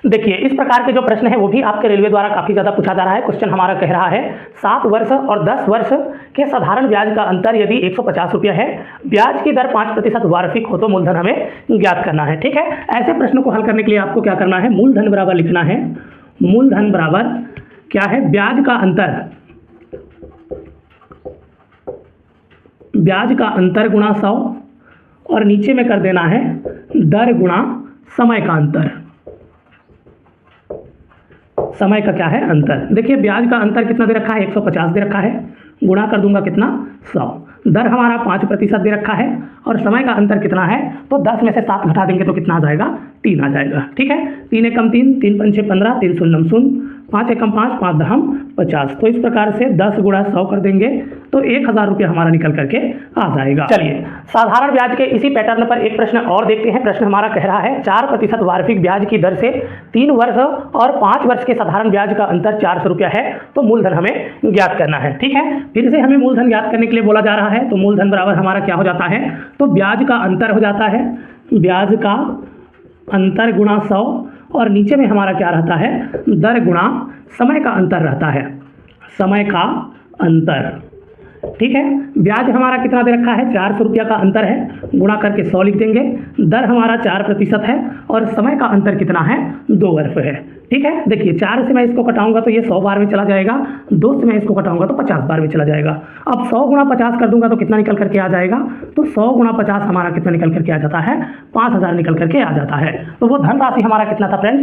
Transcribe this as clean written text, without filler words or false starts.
देखिए इस प्रकार के जो प्रश्न है वो भी आपके रेलवे द्वारा काफ़ी ज़्यादा पूछा जा रहा है। क्वेश्चन हमारा कह रहा है 7 वर्ष और 10 वर्ष के साधारण ब्याज का अंतर यदि 150 रुपये है, ब्याज की दर 5% वार्षिक हो तो मूलधन हमें ज्ञात करना है। ठीक है, ऐसे प्रश्नों को हल करने के लिए आपको क्या करना है, मूलधन बराबर लिखना है। मूलधन बराबर क्या है, ब्याज का अंतर, ब्याज का अंतर गुणा 100 और नीचे में कर देना है दर गुणा समय का अंतर। समय का क्या है, अंतर। देखिए ब्याज का अंतर कितना दे रखा है, 150 दे रखा है, गुणा कर दूंगा कितना, 100। दर हमारा 5% दे रखा है और समय का अंतर कितना है, तो 10 में से 7 घटा देंगे तो कितना आ जाएगा, 3 आ जाएगा। ठीक है, 3 एकम 3, 3 पंचे 15, 3 शून्यम 0, 5 एकम 5, 5 दहम 50। तो इस प्रकार से 10 गुणा 100 कर देंगे तो 1000 रुपये हमारा निकल करके आ जाएगा। चलिए साधारण ब्याज के इसी पैटर्न पर एक प्रश्न और देखते हैं। प्रश्न हमारा कह रहा है 4% वार्षिक ब्याज की दर से 3 वर्ष और 5 वर्ष के साधारण ब्याज का अंतर 400 रुपया है, तो मूलधन हमें ज्ञात करना है। ठीक है, फिर से हमें मूलधन ज्ञात करने के लिए बोला जा रहा है, तो मूलधन बराबर हमारा क्या हो जाता है, तो ब्याज का अंतर हो जाता है, ब्याज का अंतर गुणा 100 और नीचे में हमारा क्या रहता है, दर गुणा समय का अंतर रहता है, समय का अंतर। ठीक है, ब्याज हमारा कितना दे रखा है, 400 रुपया का अंतर है, गुणा करके 100 लिख देंगे। दर हमारा 4% है और समय का अंतर कितना है, 2 वर्ष है। ठीक है, देखिए 4 से मैं इसको कटाऊंगा तो ये 100 बार में चला जाएगा, 2 से मैं इसको कटाऊंगा तो 50 बार में चला जाएगा। अब 100 गुणा 50 कर दूंगा तो कितना निकल करके आ जाएगा, तो 100 गुणा 50 हमारा कितना निकल करके आ जाता है, 5000 निकल करके आ जाता है। तो वो धनराशि हमारा कितना था फ्रेंड्स,